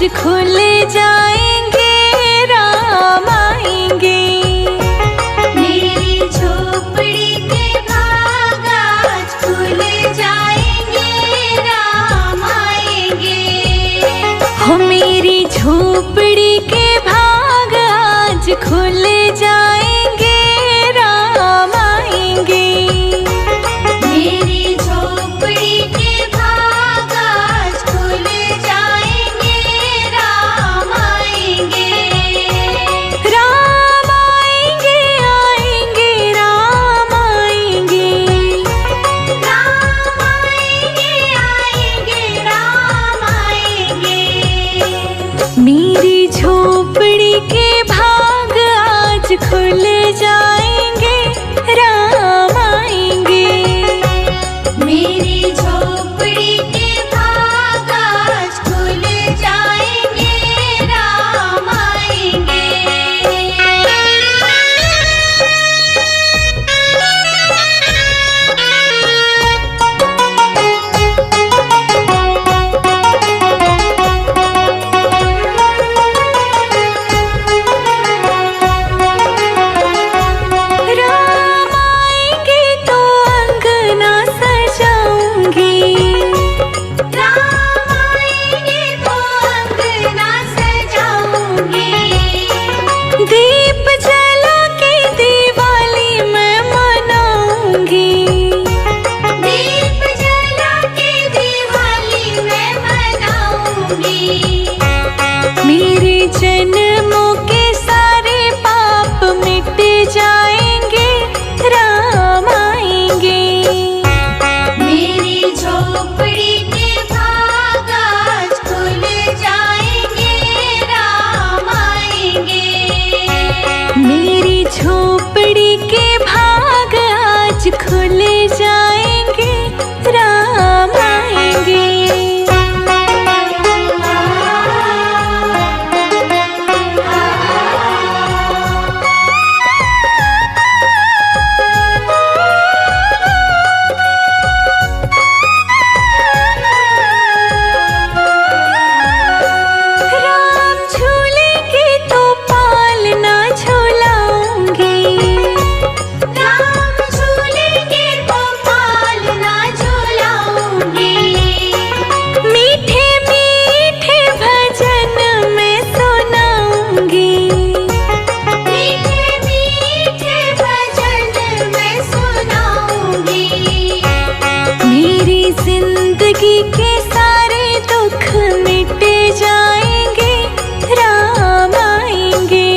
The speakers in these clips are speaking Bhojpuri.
आज खुल जाएंगे, राम आएंगे। मेरी झोपड़ी के भाग आज खुल जाएंगे, राम आएंगे। हो मेरी झोपड़ी के भाग आज खुल जाएंगे, राम आएंगे। मेरी झोपड़ी के भाग आज खुल जाएंगे, राम आएंगे। राम आएंगे, आएंगे, राम आएंगे। राम आएंगे, आएंगे, राम आएंगे। मेरी झोपड़ी के भाग आज खुल जाएंगे, राम आएंगे। मेरी झोपड़ी के भाग आज खुल जाएंगे, राम आएंगे। राम आएंगे तो अंगना सजाऊंगी। राम आएंगे तो अंगना सजाऊंगी। दीप जला के दिवाली मैं मनाऊंगी। दीप जला के दिवाली मैं मनाऊंगी। मेरे जन्मों के सारे पाप मिट जाएंगे, राम आएंगे। मेरी झोपड़ी के भाग आज खुल जाएंगे, राम आएंगे। मेरी झोपड़ी के भाग आज खुल जाएंगे, राम आएंगे। राम झूलेंगे तो पालना झूलाऊंगी। राम झूलेंगे तो पालना झूलाऊंगी। मीठे मीठे भजन मैं सुनाऊंगी। मीठे मीठे भजन मैं सुनाऊंगी। मेरी जिंदगी के सारे दुख मिट जाएंगे, राम आएंगे।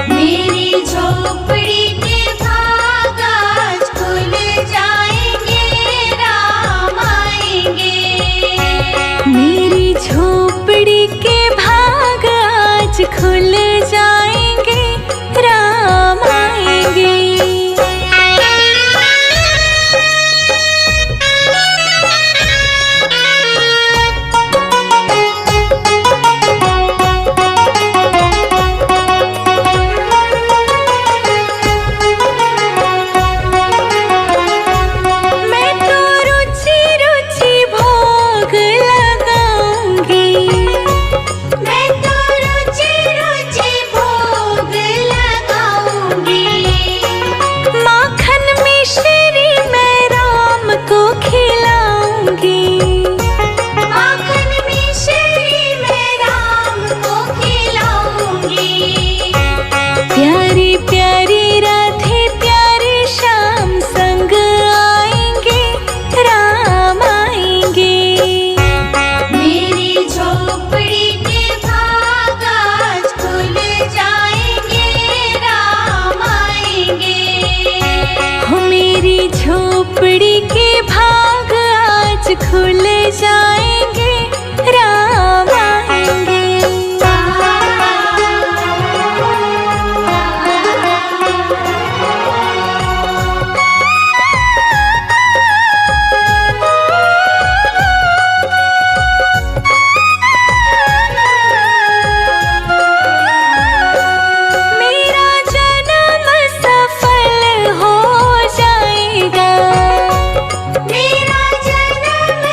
मेरी झोपड़ी के भाग आज खुल जाएंगे, राम आएंगे। मेरी झोपड़ी के भाग आज खुल जाएंगे, राम आएंगे। मैं तो रुचि रुचि भोग लगाऊंगी। मैं तो रुचि रुचि भोग लगाऊंगी। माखन मिश्री मैं राम को खिलाऊंगी। माखन मिश्री मैं राम को खिलाऊंगी। प्यारी प्यारी राधे प्यारे श्याम संग आएंगे, राम आएंगे। मेरी झोपड़ी के भाग आज खुल जाएंगे, राम आएंगे। हो मेरी झोपड़ी के भाग आज खुल जाएंगे, राम आएंगे। मेरा जन्म सफल हो जाएगा। मेरा जन्म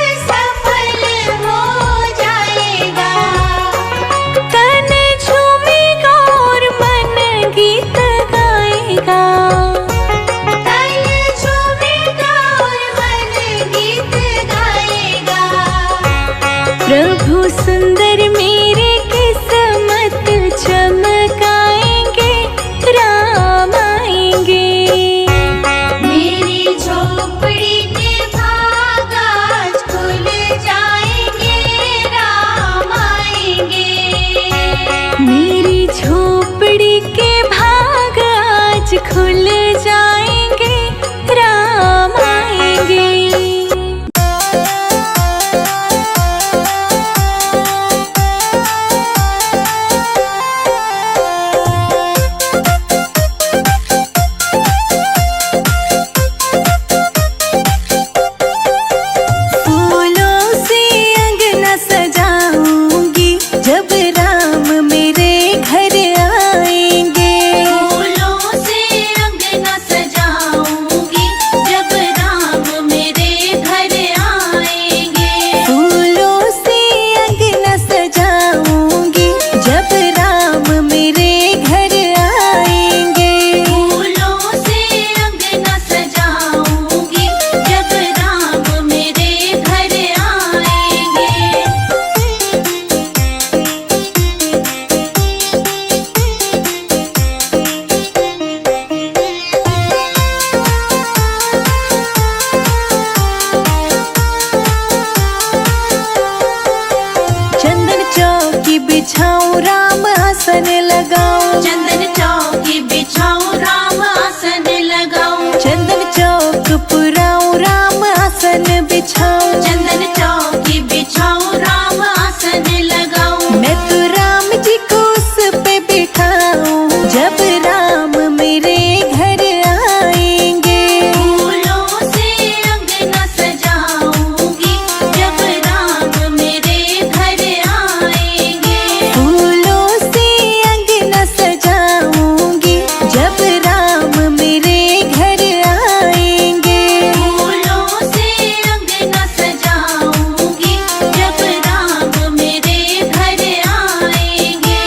खुल जाएंगे, राम आएंगे। बिछाऊं राम आसन लगाऊं, चंदन चौकी बिछाऊं राम आसन लगाऊं, चंदन चौक पुराऊं राम आसन बिछाऊं, चंदन चौकी बिछाऊं राम आसन लगाऊं। मैं तो राम जी को उस पे बिठाऊं, जब राम मेरे घर आएंगे। फूलों से अंगना सजाऊंगी, जब राम मेरे घर आएंगे। फूलों से अंगना सजाऊंगी, जब राम मेरे घर आएंगे। फूलों से अंगना सजाऊंगी, जब राम मेरे घर आएंगे।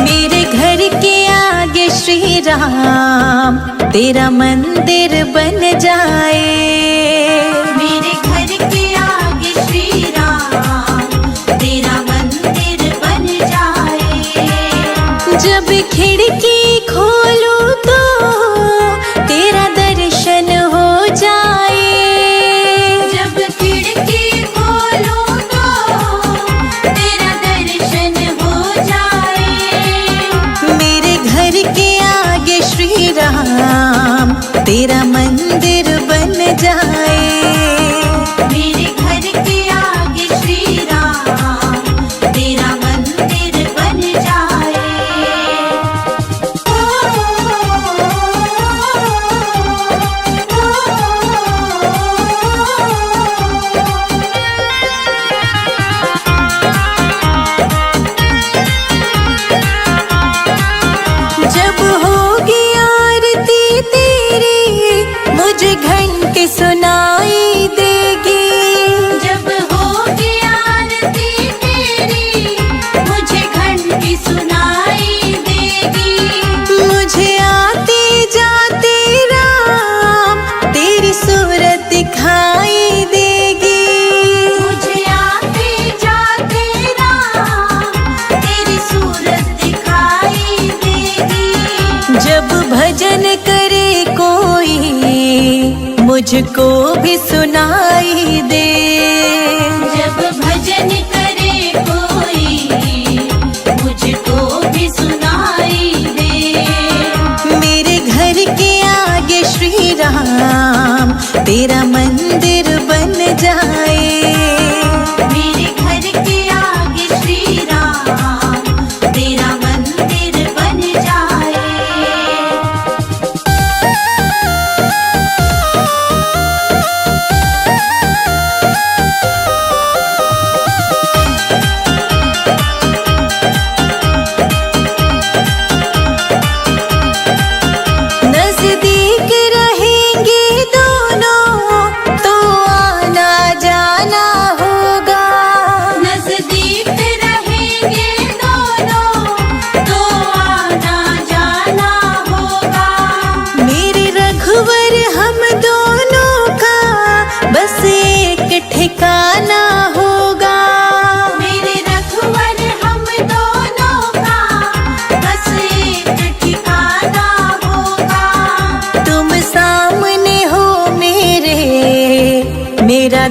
मेरे घर के आगे श्री राम तेरा मंदिर बन जाए। मेरे घर के आगे श्री राम तेरा मंदिर बन जाए। जब खिड़की खोलूं तो तेरा दर्शन हो जाए। जब खिड़की खोलूं तो तेरा दर्शन हो जाए। मेरे घर के आगे श्री राम तेरा मंदिर बन जाए। मेरे घर के आगे श्री राम तेरा मंदिर बन जाए। जब होगी आरती तेरी मुझे घंटी सुनाई देगी। जब होगी आरती तेरी मुझे घंटी सुनाई देगी। मुझे आते जाते राम तेरी सूरत दिखाई देगी। मुझे आते जाते राम तेरी सूरत दिखाई देगी। जब भजन करे कोई मुझको भी सुनाई दे। जब भजन करे कोई मुझको भी सुनाई दे। मेरे घर के आगे श्री राम तेरा मंदिर बन जाए। मेरे घर के आगे श्री राम तेरा मंदिर बन जाए। नजदीक रहेंगे दोनों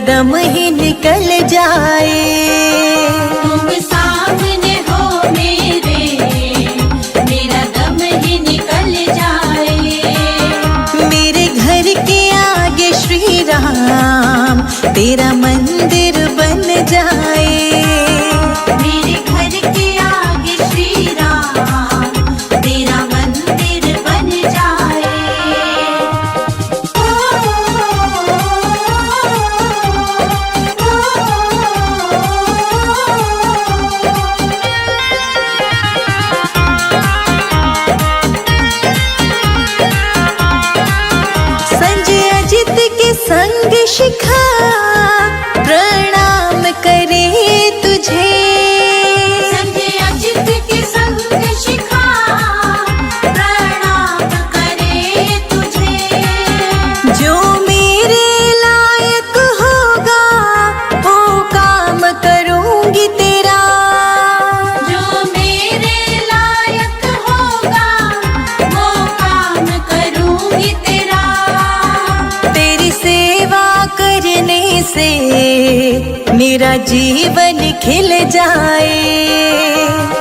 दम ही निकल जाए। तुम सामने हो मेरे, मेरा दम ही निकल जाए। मेरे घर के आगे श्री राम तेरा मंदिर बन जाए। मेरे घर के आगे श्री राम तेरा मंदिर बन जाए। संजय अजित के संग शिखा प्रणाम करे तुझे। संजय अजित के संग शिखा प्रणाम करे तुझे। जो मेरे लायक होगा वो काम करूंगी तेरा। जो मेरे लायक होगा वो काम करूंगी तेरा। तेरी सेवा करने से मेरा जीवन खिल जाए।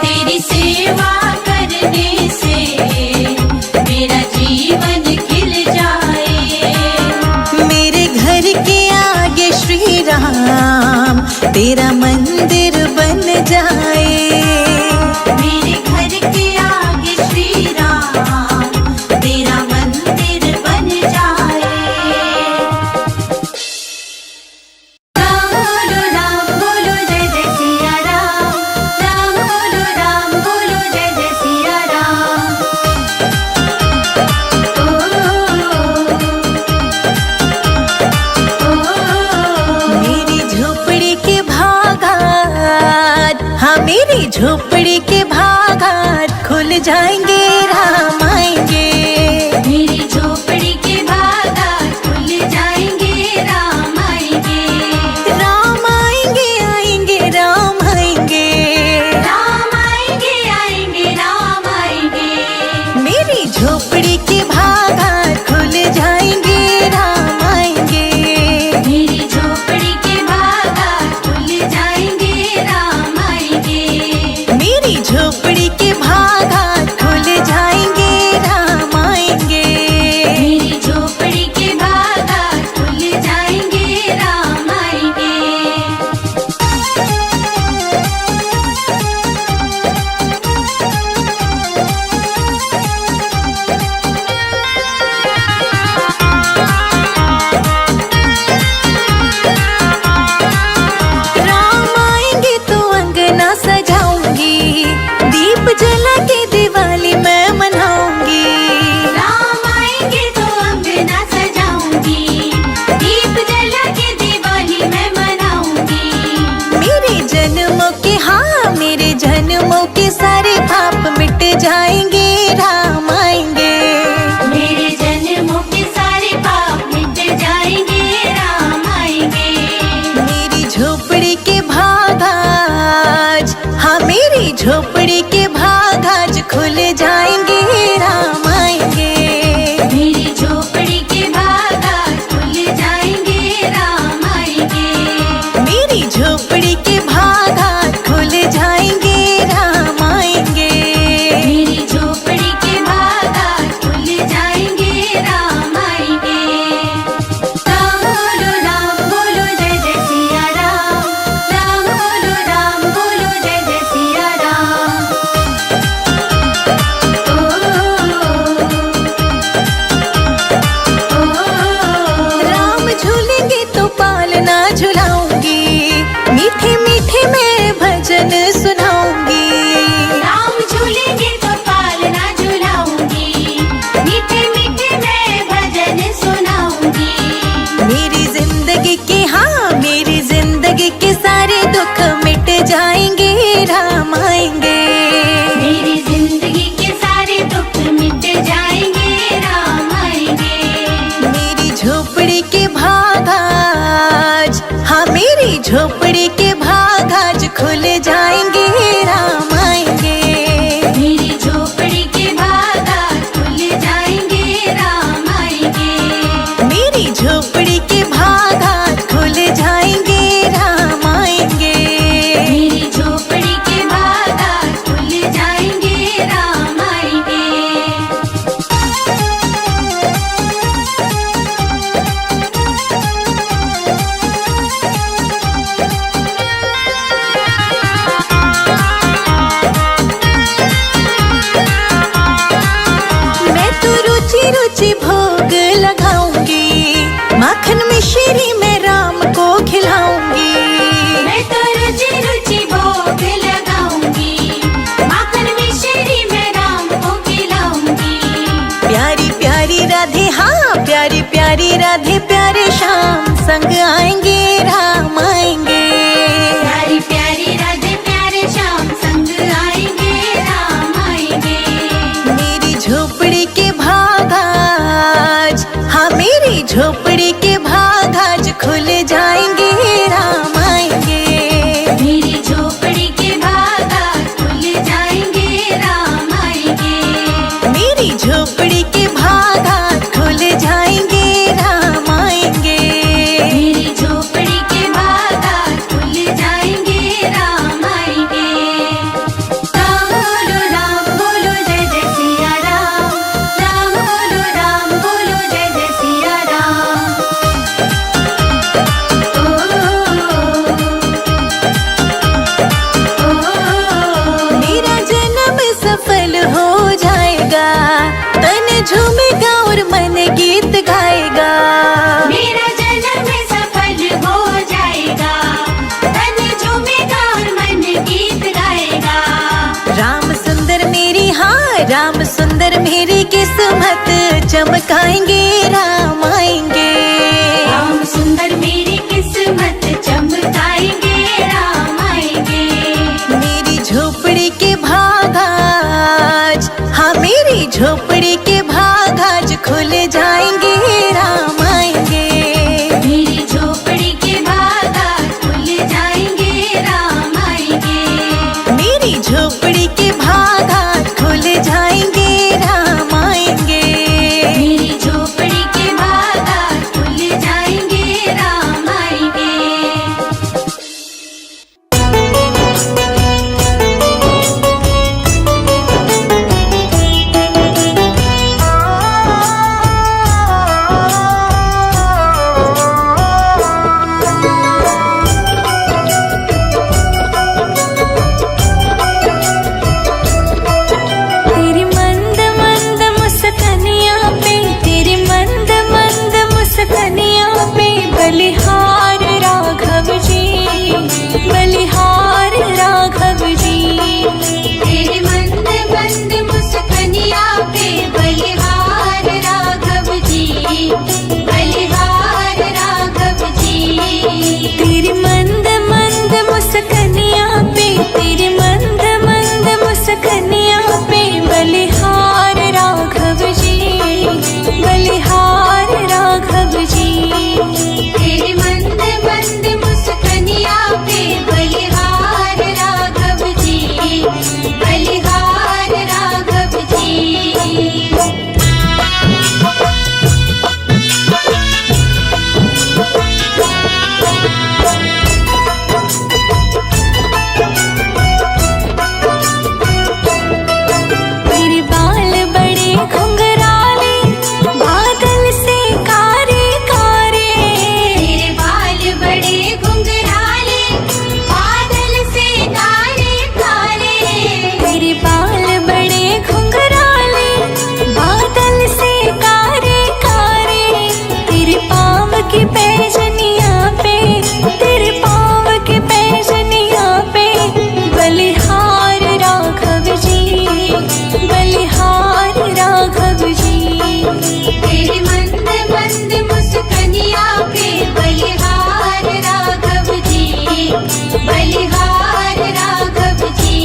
तेरी सेवा करने से मेरा जीवन खिल जाए। मेरे घर के आगे श्री राम तेरा मंदिर बन जाए। मेरे घर के आगे श्री राम तेरा मंदिर बन जाए। राम बोलो जय जय सिया राम। राम बोलो जय जय सिया राम। मेरी झोपड़ी के भागात, हाँ मेरी झोपड़ी के भागात खुल जाएंगे राम आएंगे। मेरी झोपड़ी के बागात खुल जाएंगे राम आएंगे। राम आएंगे आएंगे राम आएंगे। राम आएंगे आएंगे राम आएंगे। मेरी झोपड़ी के भागात खुल जाएंगे राम आएंगे। मेरी झोपड़ी के बागात खुल जाएंगे राम आएंगे। मेरी झोपड़ी के भागात खुल जाएंगे राम आएंगे। मेरी झोपड़ी के बागात खुल जाएंगे राम आएंगे। राम आएंगे तो अंगना सजाऊंगी, दीप जला के दिवाली मैं मनाऊंगी। राम आएंगे तो अंगना सजाऊंगी, दीप जला के दिवाली मैं मनाऊंगी। मेरे जन्मों के, हाँ मेरे जन्मों के सारे पाप मिट जाएंगे राम आएंगे। मेरे जन्मों के सारे पाप मिट जाएंगे राम आएंगे। मेरी झोपड़ी के भागाज, हाँ मेरी झोपड़ी के भागाज खुल जाएंगे राम आएंगे। मेरी झोपड़ी के बागात खुल जाएंगे राम आएंगे। मेरी झोपड़ी के भागात खुल जाएंगे राम आएंगे। मेरी झोपड़ी के बागात खुल जाएंगे राम आएंगे। राम बोलो जय जय सिया राम। राम बोलो जय जय सिया राम। झूमेगा और मन गीत गाएगा। मेरा जन्म सफल हो जाएगा, तन झूमेगा और मन गीत गाएगा। राम सुंदर मेरी, हाँ राम सुंदर मेरी किस्मत चमकाएंगे, राम आएंगे। राम सुंदर मेरी किस्मत चमकाएंगे, राम आएंगे। मेरी झोपड़ी के भाग आज, हाँ मेरी झोपड़ी के भाग आज खुल जाएंगे, राम आएंगे। मेरी झोपड़ी के भाग आज खुल जाएंगे, राम आएंगे। मेरी झोपड़ी के भाग आज खुल जाएंगे, राम आएंगे। मेरी झोपड़ी के भाग आज खुल जाएंगे, राम आएंगे। तेरी मंद मंद मुस्कानियाँ पे, तेरी मंद मंद मुस्कानियाँ पे बलिहार राघव जी, बलिहार राघव जी। तेरे मंद मंद मुस्कानियाँ पे बलिहार राघव जी, बलिहार राघव जी। तेरी मंद मंद मुस्कानियाँ पे, तेरी मंद मंद मुस्कानियाँ पे बलिहार राघव जी, बलिहार राघव जी। तेरे मंद मंद मुस्कानियाँ पे बलिहार राघव जी, बलिहार राघव जी। तेरे बाल बड़े घुंघराले, बादल से कारे कारे। तेरे बाल बड़े घुंघराले, बादल से कारे कारे। तेरे बाल बड़े घुंघराले, बादल से कारे कारे। तेरे पाँव की पैजनियाँ पे, तेरे पाँव की पैजनियाँ पे बलिहार राघव जी, बलिहार राघव जी। तेरे मंद मंद मुस्कानियाँ पे बलिहार राघव जी, बलिहार राघव जी।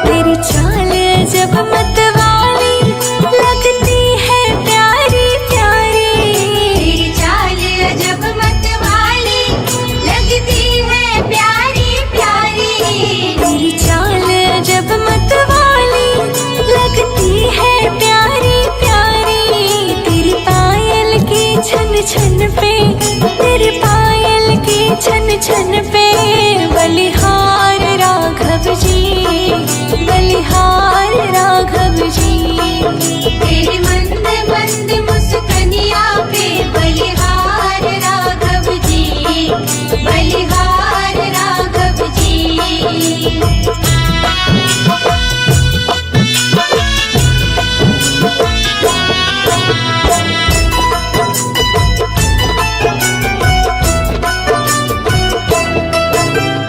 तेरी चाल जब मतवाली लगती है प्यारी प्यारी। तेरी चाल जब मतवाली लगती है प्यारी प्यारी। तेरी चाल जब मतवाली लगती है प्यारी प्यारी। तेरी पायल की छन छन पे, तेरी पायल की छन छन पे बलिहार राघव जी, बलिहार राघव जी। तेरे मंद मंद मुस्कानियाँ पे बलिहार राघव जी, बलिहार राघव जी।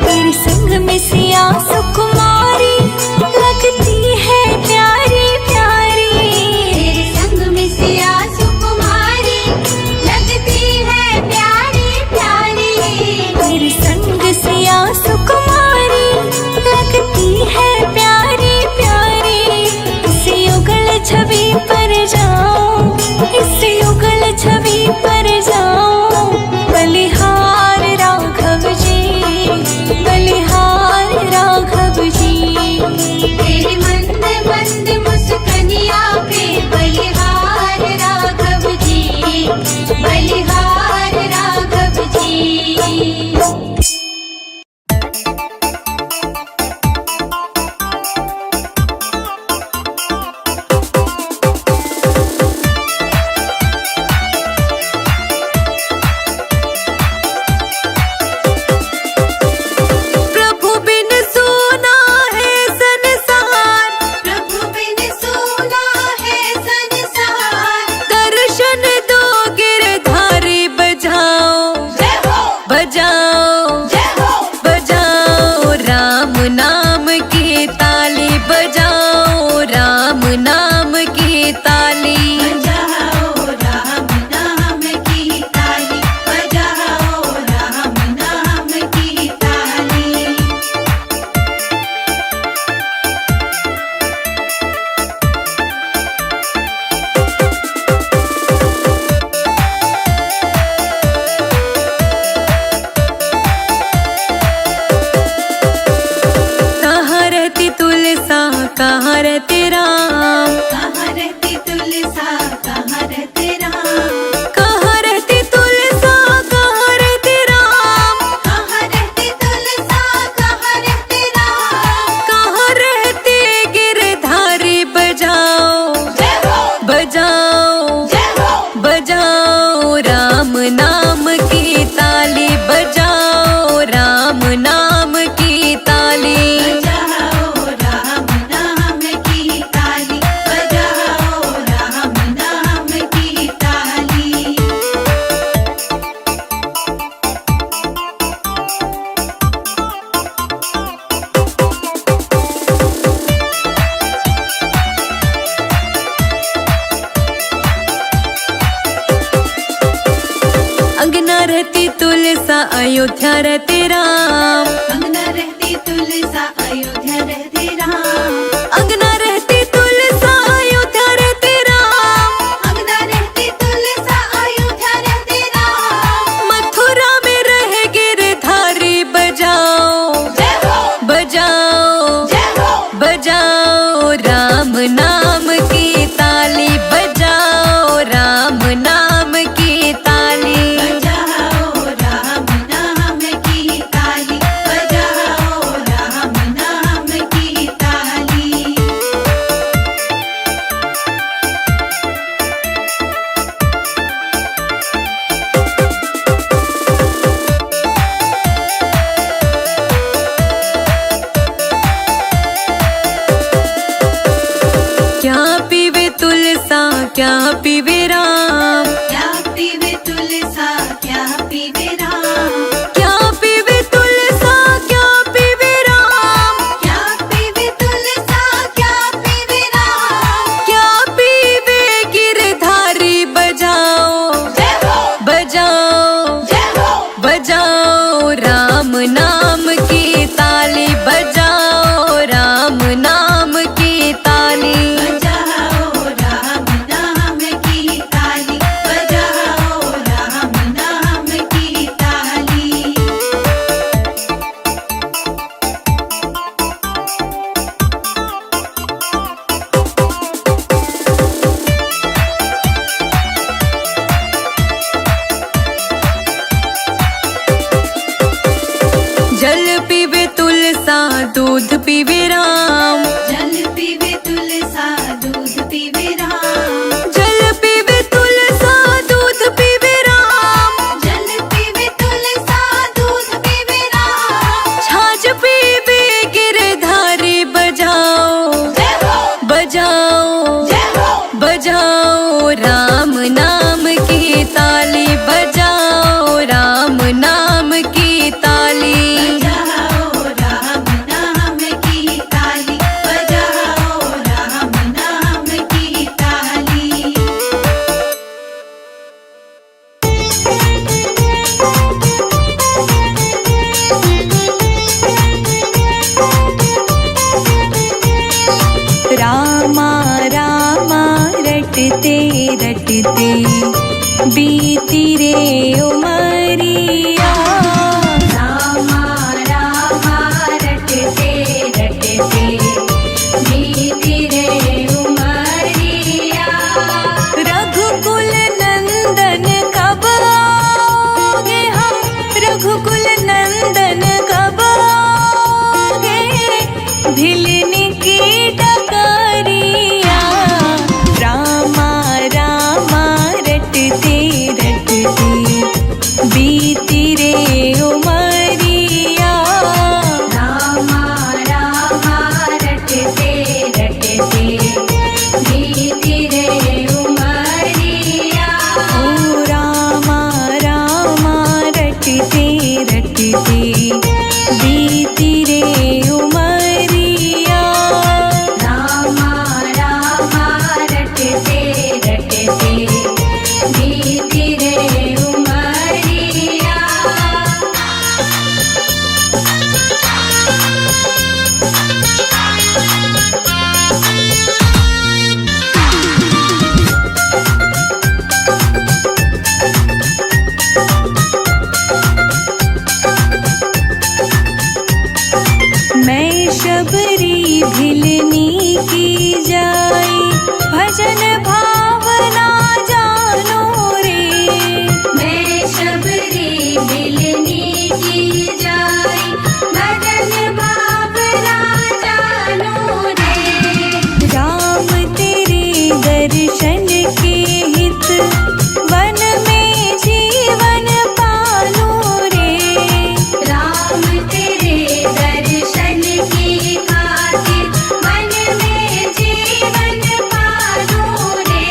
तेरे संग में सिया सुकुमारी लगती है प्यारी प्यारी। तेरे रहती तुलसा अयोध्या रहते राम। अंगना रहती तुलसा अयोध्या रहते राम। अंगना रहती तुलसा अयोध्या रहते राम। अंगना रहती तुलसा अयोध्या रहते राम। मथुरा में रहे गिरधारी बजाओ जय हो बजाओ जय हो बजाओ राम नाम की ताली बजाओ राम नाम की ताली। बजाओ राम नाम की ताली बजाओ राम नाम की ताली। क्या पीवे तुलसा क्या पीवे राम। क्या पीवे तुलसा क्या पीवे राम। क्या पीवे तुलसा क्या पीवे राम। क्या पीवे तुलसा क्या पीवे राम। क्या पीवे गिरधारी बजाओ जय हो बजाओ जय हो बजाओ राम नाम की ताली बजाओ राम नाम की ताली। बजाओ राम नाम की ताली बजाओ राम नाम की ताली। जल पीवे तुलसा दूध पीवे राम। जल पीवे तुलसा दूध पीवे राम। जल पीवे तुलसा दूध पीवे राम। जल पीवे तुलसा दूध पीवे राम। छाछ पीवे गिरधारी बजाओ जय हो बजाओ जय हो बजाओ राम नाम की ताली बजाओ राम नाम की ताली। बजाओ राम नाम की ताली बजाओ राम नाम की ताली। रामा रामा रटते रटते बीती रे उमरिया। रामा रामा रटते रटते बीती रे उमरिया। रघुकुल नंदन कब आओगे हम रघुकुल नंदन कब आओगे भिलनी की डगरिया। रामा रामा रटते रटते बीती रे उमरिया। रामा रामा रटते रटते बीती रे उमरिया। ओ रामा रामा रटते रटते बीती रे उमरिया। रामा रामा रटते रटते बीती रे उमरिया। मैं शबरी भिलनी की जाई भजन भावना जानो रे। मैं शबरी बिलनी की जाई भजन भावना जानो रे। राम तेरे दर्शन के हित वन में जीवन पालो रे। राम तेरे दर्शन की खातिर मन में जीवन पालो रे।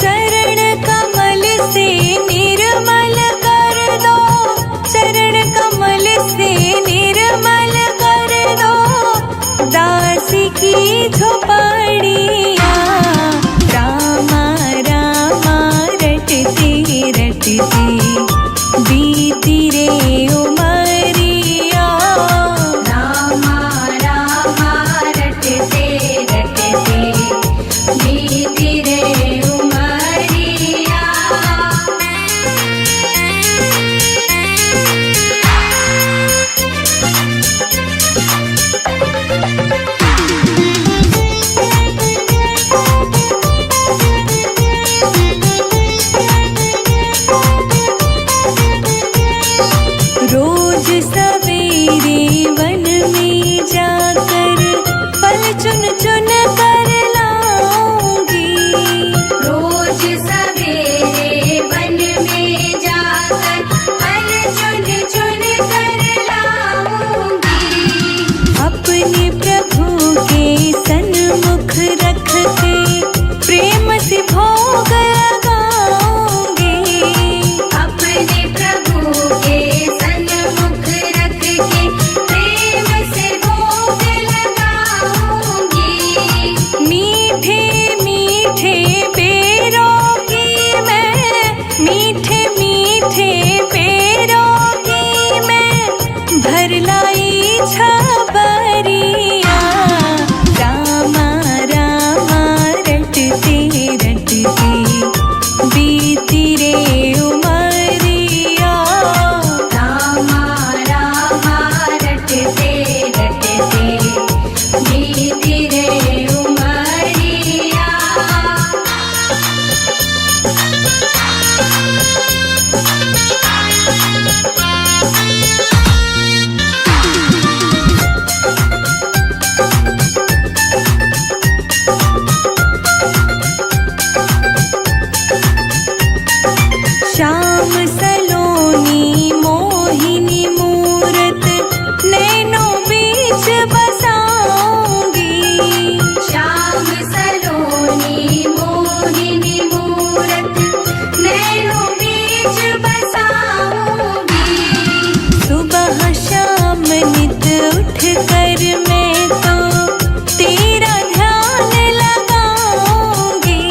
चरण कमल से निर्मल कर दो कर फल चुन चुन कर लाऊंगी। अपने प्रभु के सन्मुख रख के प्रेम से भोग लगाऊंगी। अपने प्रभु के सन्मुख रख के प्रेम से भोग लगाऊंगी। मीठे मीठे बेरों की मैं, मीठे मीठे बेरों की मैं भर लाई छबरिया। रामा रामा रटते रटते बीती रे उमरिया। रामा रामा रटते रटते बीती रे उमरिया। श्याम सलोनी मोहिनी मूरत नैनों बीच बसाऊंगी। श्याम सलोनी मोहिनी मूरत नैनों बीच बसाऊंगी। सुबह शाम नित उठ कर मैं तो तेरा ध्यान लगाऊंगी।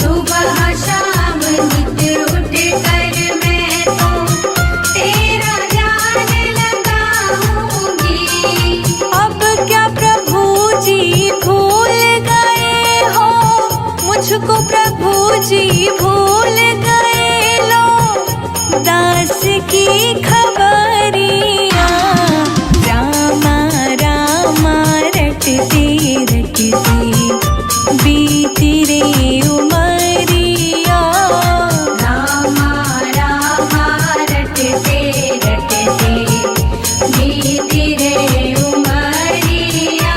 सुबह शाम नित उठ कर मैं तो तेरा ध्यान लगाऊंगी। अब क्या प्रभु जी भूल गए हो मुझको, प्रभु जी भूल गए लो दास की खबरिया। रामा रामा रटते रटते बीती रे उमरिया। रामा रामा रटते रटते बीती रे उमरिया।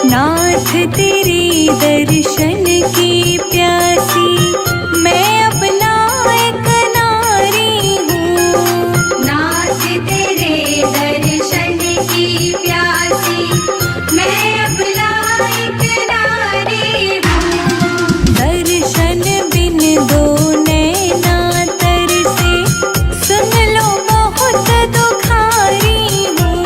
नाथ तेरे दर्शन की प्यासी मैं अपना एक नारी हूँ। नाथ तेरे दर्शन की प्यासी मैं अपना एक नारी हूँ। दर्शन बिन दो नैना तरसे सुन लो बहुत दुखारी हूँ।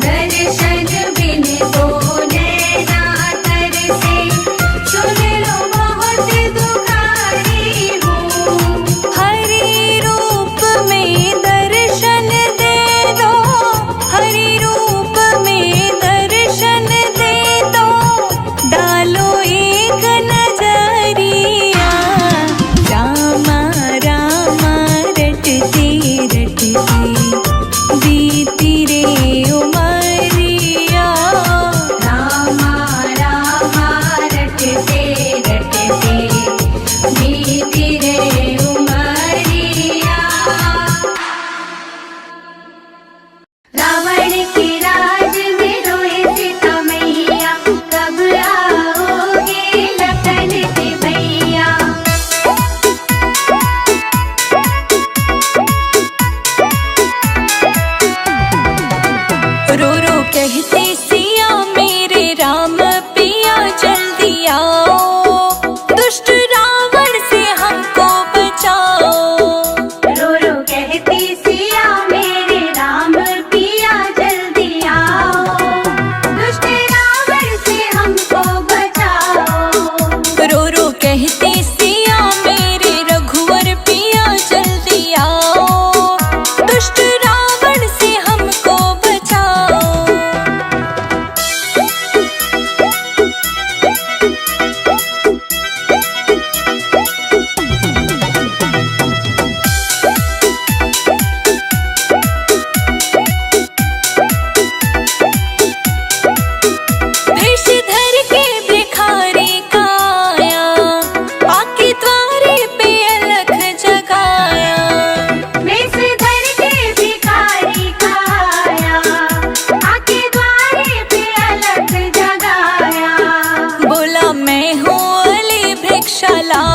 दर्शन बिन दो नैना तरसे सुन लो बहुत दुखारी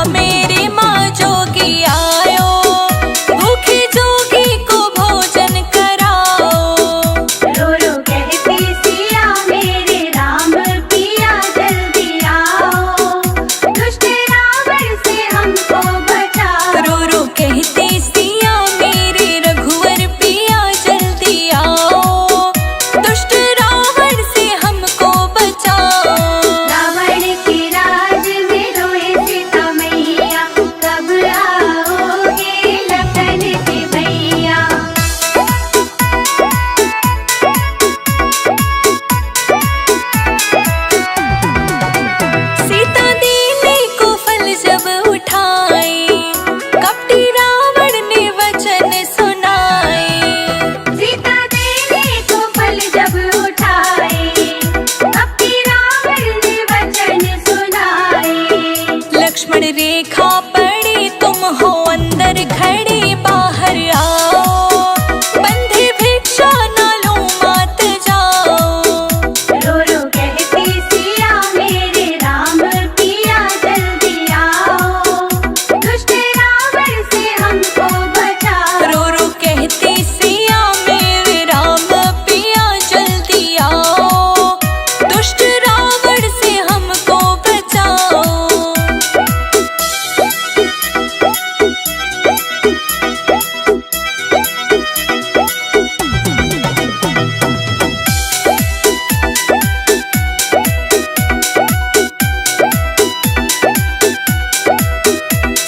मेरे माँ जोगी आयो, भूखे जोगी को भोजन कराओ। रो रो कहती सिया मेरे राम पिया जल्दी आओ, दुष्ट रावण से हमको बचाओ। रो रो कहते सिया मेरे रघुवर पिया जल्दी आओ, दुष्ट रावण से हमको बचाओ। रावण के राज में रोए सीता मैया, कब आओगे लखन के भैया। सीता देने को फल जब उठाए, कपटी रावण ने वचन सुनाए। सीता देने को फल जब उठाए, कपटी रावण ने वचन सुनाए। लक्ष्मण रेखा पड़े तुम हो अंदर खड़े, बाहर आओ, बंधे भिक्षा ना लो मात जाओ। रो रो कहती सिया मेरे राम पिया जल्दी आओ, दुष्ट रावण से हमको बचाओ। रो रो कहते सिया मेरे राम पिया जल्दी आओ, दुष्ट रावण से हमको बचाओ।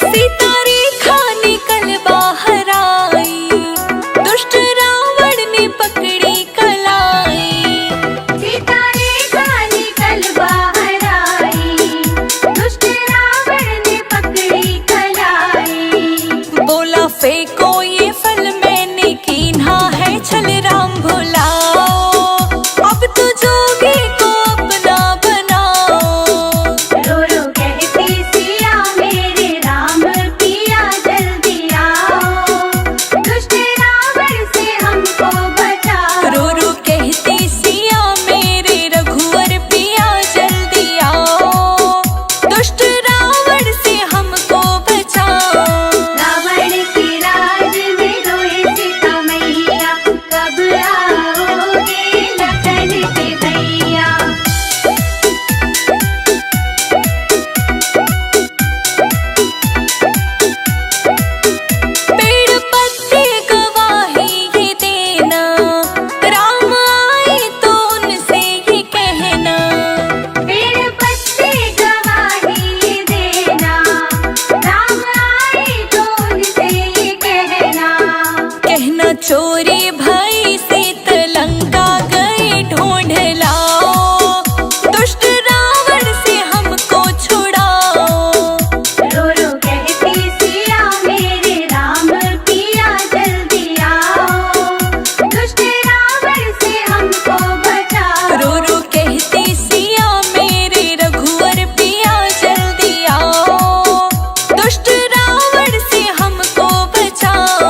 सीता रेखा निकल बाहर आई, दुष्ट रावण ने पकड़ी कलाई। सीता रेखा निकल बाहर आई, दुष्ट रावण ने पकड़ी कलाई। बोला फेंको ये फल मैंने कीन्हा है छल, राम भुलाओ, अब तो जोगी को अपना बनाओ। रो रो कहती सिया मेरे राम पिया जल्दी आओ, दुष्ट रावण से हमको बचाओ। रो रो कहती सिया मेरे रघुवर पिया जल्दी आओ, दुष्ट रावण से हमको बचाओ। रावण के राज में रोए सीता मैया, कब आओगे लखन के भैया। पेड़ पत्ते गवाही ये देना, राम आए तो उनसे ये कहना। पेड़ पत्ते गवाही देना, राम आए तो उनसे ये कहना। कहना चोरी भई सीत लंका गए, ढूंढ लाओ, दुष्ट रावण से हमको छुड़ाओ। रो रो कहती सिया मेरे राम पिया जल्दी आओ, दुष्ट रावण से हमको बचाओ। रो रो कहती सिया मेरे रघुवर पिया जल्दी आओ, दुष्ट रावण से हमको बचाओ।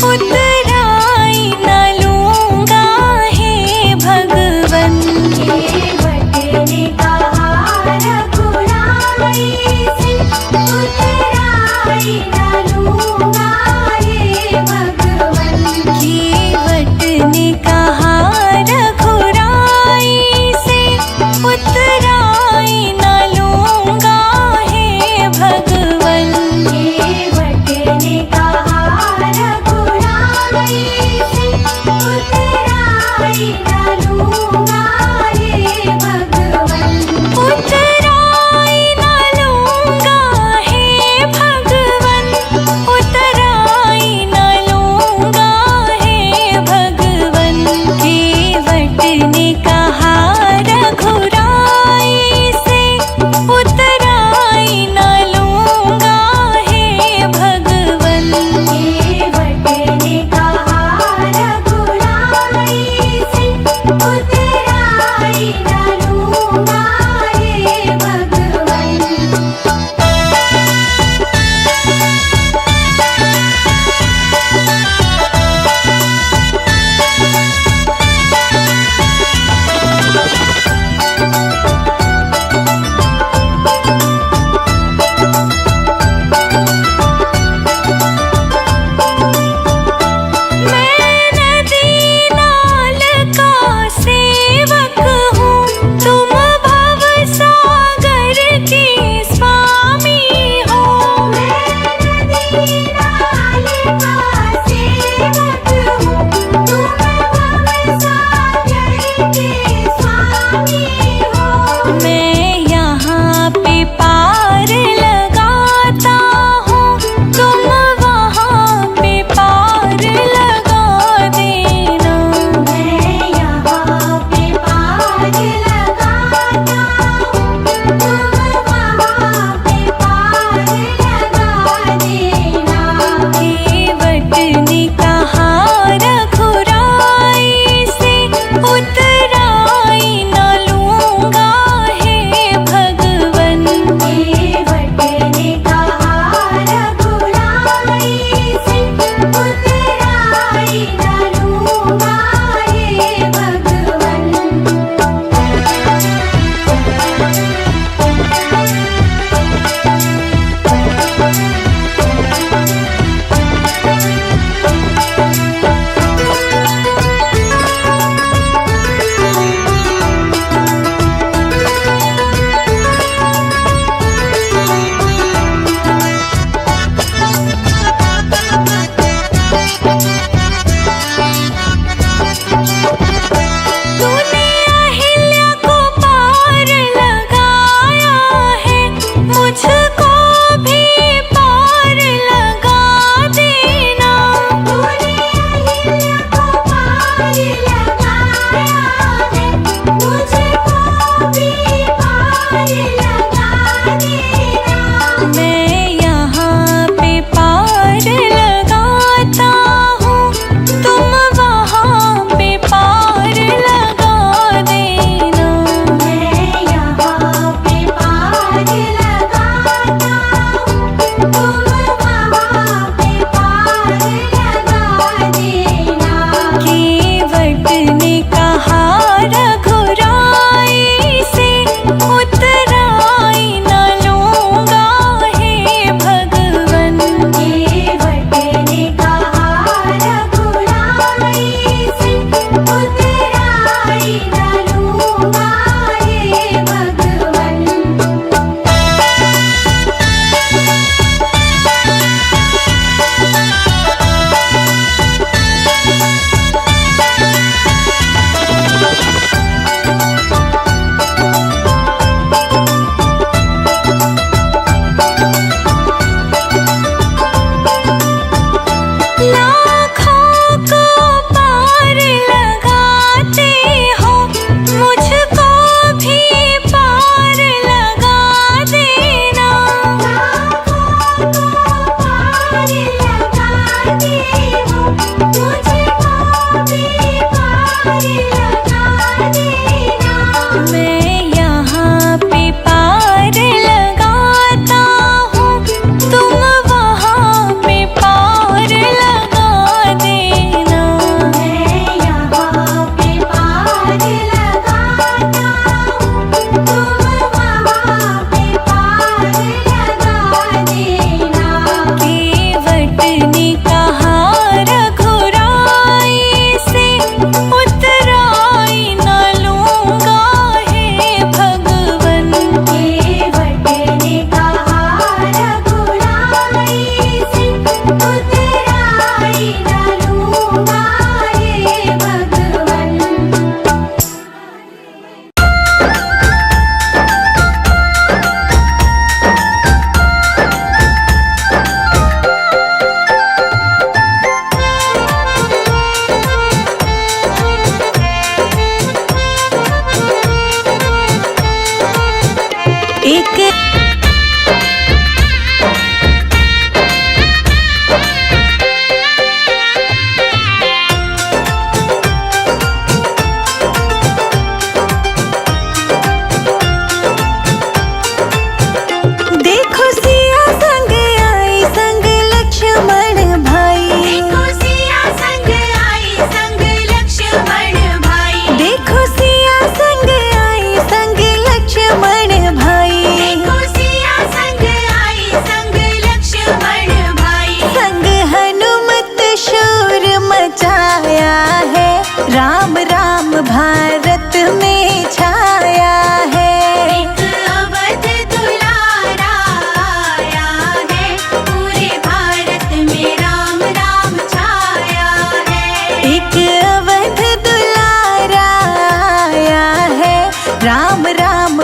उतराई ना लूंगा रे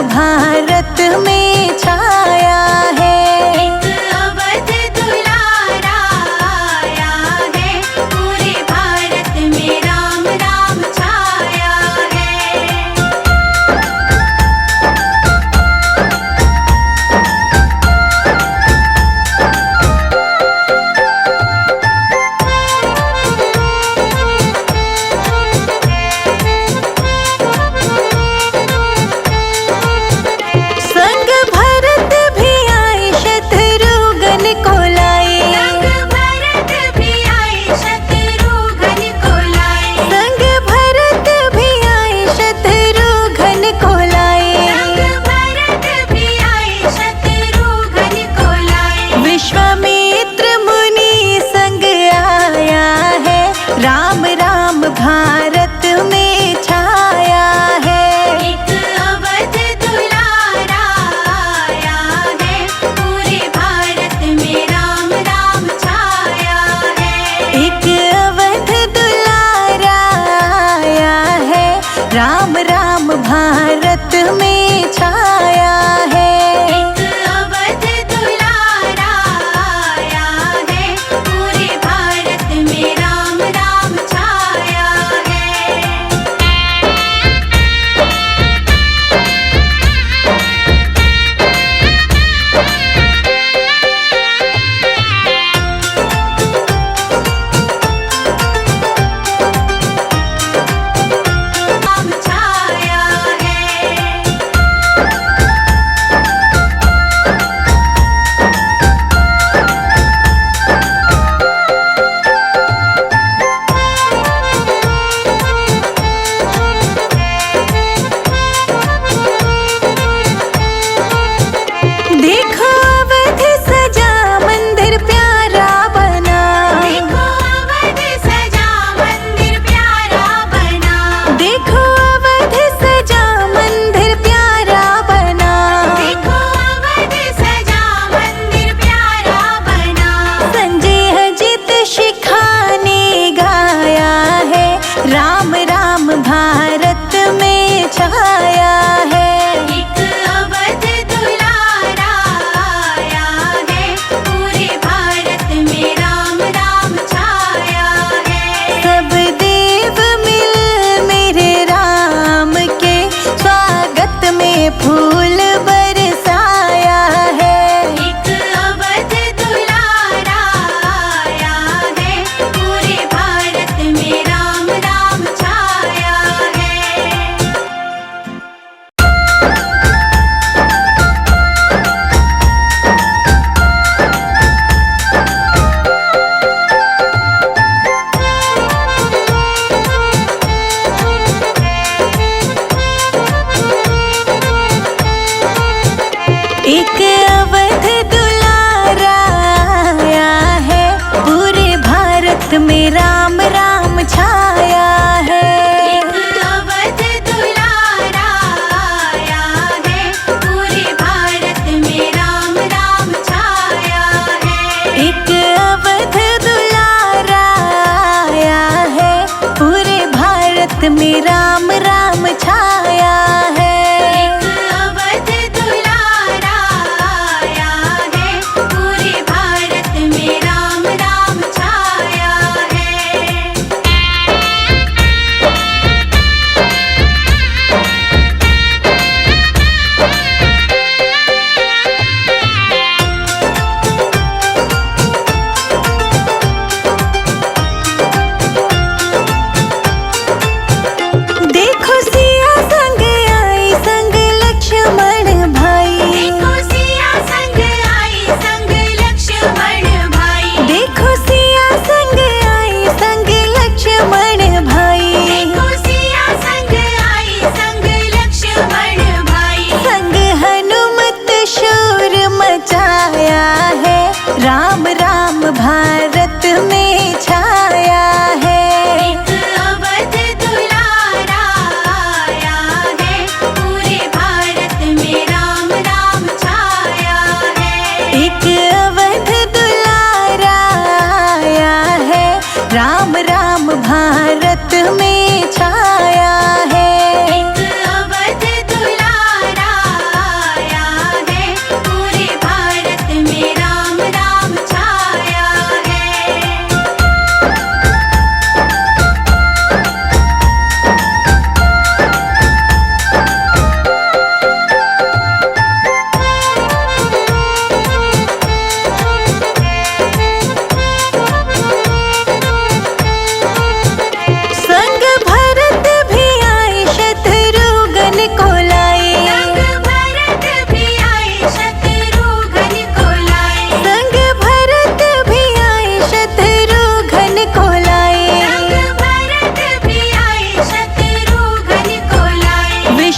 भारत में छाया है। एक अवध दुलारा आया है, पूरे भारत में राम राम छाया है। संग भरत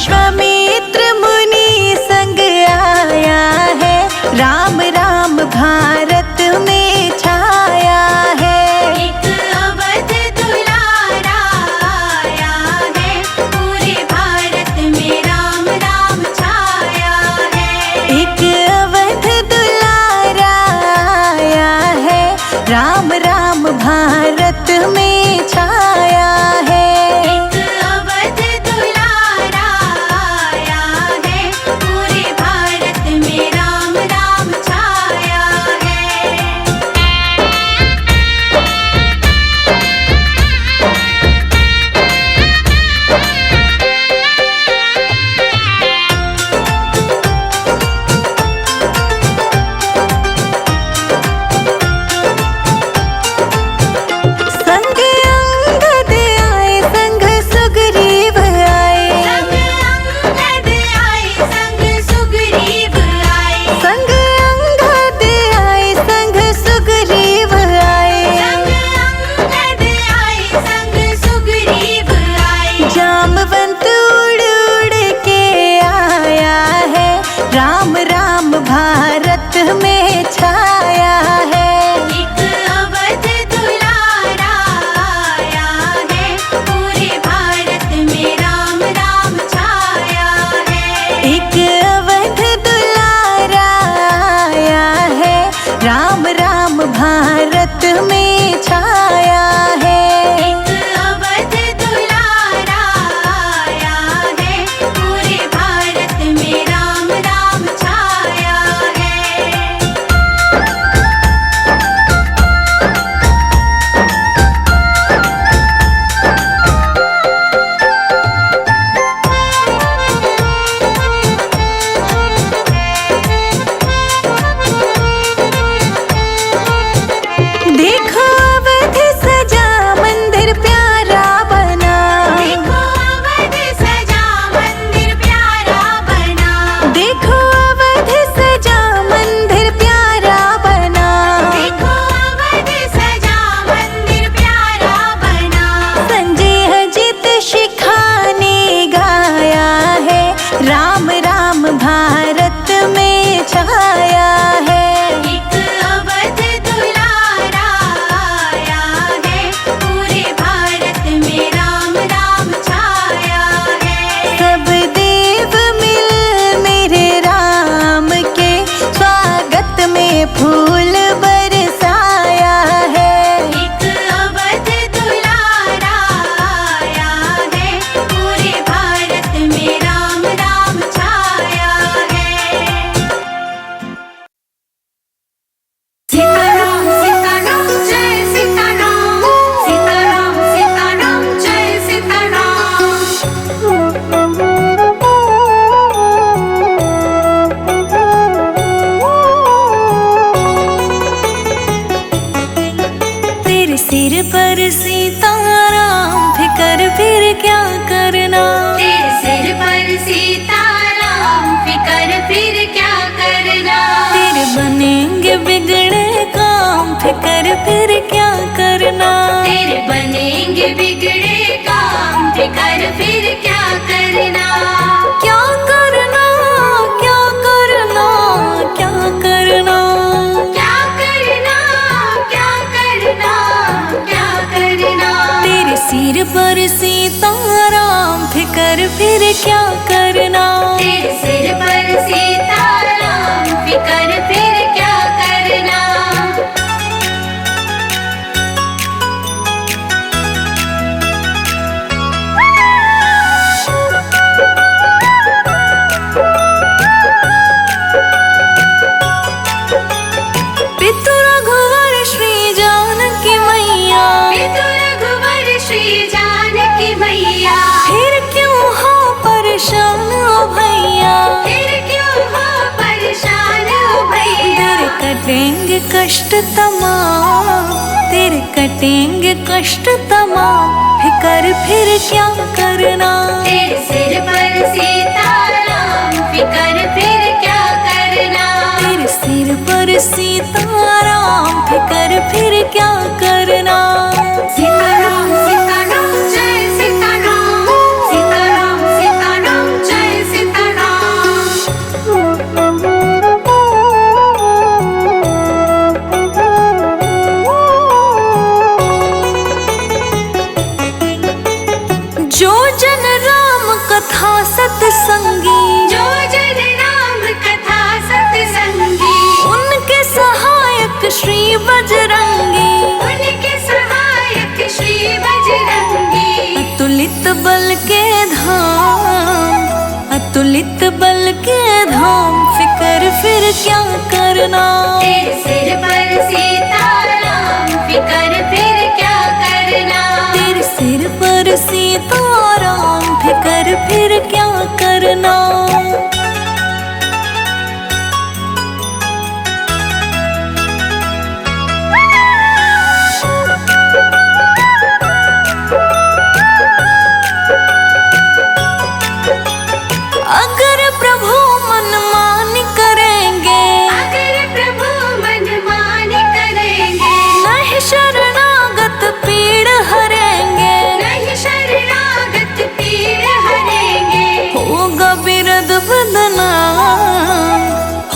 विश्वामित्र मुनि संग आया है, राम राम भारत में छाया है। एक अवध दुलारा आया है, पूरे भारत में राम राम छाया है। एक अवध दुलारा आया है, राम राम भारत में छाया है। एक अवध दुलारा आया है, पूरे भारत में राम राम छाया है। संग अंगद आए, संग सुग्रीव आए, संग अंगद आए, संग सुग्रीव आए। संग अंगद आए, संग सुग्रीव आए। संग अंगद आए, संग सुग्रीव आए। जामवंत उड़ उड़ के आया है, राम राम भारत में छाया है। एक अवध दुलारा आया है, पूरे भारत में राम राम छाया है। एक अवध दुलारा आया है, राम राम भारत में छाया है। एक अवध दुलारा आया है, पूरे भारत में राम राम छाया है। देखो अवध सजा मंदिर प्यारा बना, देखो अवध सजा मंदिर प्यारा बना। देखो अवध सजा मंदिर प्यारा बना। देखो अवध सजा मंदिर प्यारा बना। संजय अजित शिखा ने गाया है, राम राम भारत में छाया है। एक अवध दुलारा आया है, पूरे भारत में राम राम छाया है। सब देव मिल मेरे राम के स्वागत में फूल बरसाया है। एक अवध दुलारा आया है, पूरे भारत में राम राम छाया है। सीताराम सीताराम जय सीताराम, सीताराम सीताराम जय सीताराम। तेरे सिर पर सीताराम, फिकर फिर क्या करना। तेरे सिर पर सीताराम, फिकर फिर क्या करना। तेरे बनेंगे बिगड़े काम, फिकर फिर क्या करना। तेरे बनेंगे बिगड़े काम, फिकर फिर क्या करना। क्या करना, क्या करना, क्या करना। क्या करना, क्या करना, क्या करना। तेरे सिर पर सीताराम, फिकर फिर क्या करना। तेरे सिर पर सीताराम, फिकर फिर क्या करना। पितु रघुवर श्री जानकी मैया, पितु रघुवर श्री जानकी मैया। फिर क्यों हो परेशान ओ भैया। फिर क्यों हो परेशान ओ भैया। तेरे कटेंगे कष्ट तमाम, तेरे कटेंगे कष्ट तमाम, फिकर फिर क्या करना। तेरे सिर पर सीताराम, फिकर फिर क्या करना। तेरे सिर पर सीताराम, फिकर फिर क्या करना। सीताराम सीताराम जय सीताराम, सीताराम सीताराम जय अतुलित बल के धाम, फिकर फिर क्या करना। तेरे सिर पर सीताराम, फिकर फिर क्या करना। तेरे सिर पर सीताराम, फिकर फिर क्या करना। अगर प्रभु मनमानी करेंगे, अगर प्रभु मनमानी करेंगे, नहीं शरणागत पीड़ हरेंगे। नहीं शरणागत पीड़ हरेंगे। होगा बिरद बदनाम,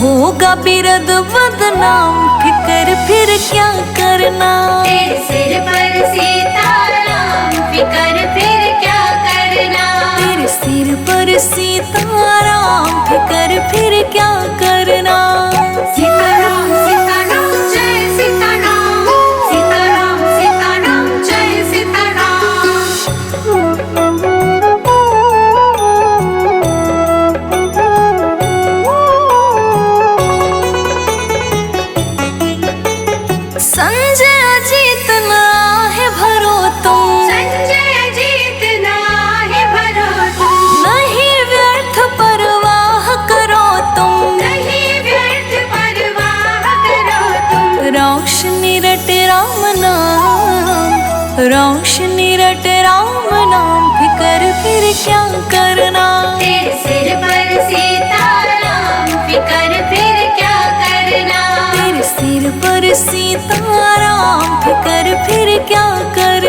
होगा बिरद बदनाम, फिकर फिर क्या करना। तेरे सिर पर सीताराम, फिकर फिर क्या करना। तेरे सिर पर सीताराम, फिकर फिर क्या करना। सीताराम सीताराम जय सीताराम, सीताराम सीताराम जय सीताराम। संजय अजीत नाहे भरो तुम, संजय जीत नाहे भरो तुम, नहीं व्यर्थ परवाह करो तुम। नहीं व्यर्थ परवाह करो तुम। रोशनी रट राम नाम, रोशनी रट राम नाम, फिकर फिर क्या करना। तेरे सिर पर सीताराम, फिकर फिर क्या करना। तेरे सिर पर सीताराम, फिकर फिर क्या करना।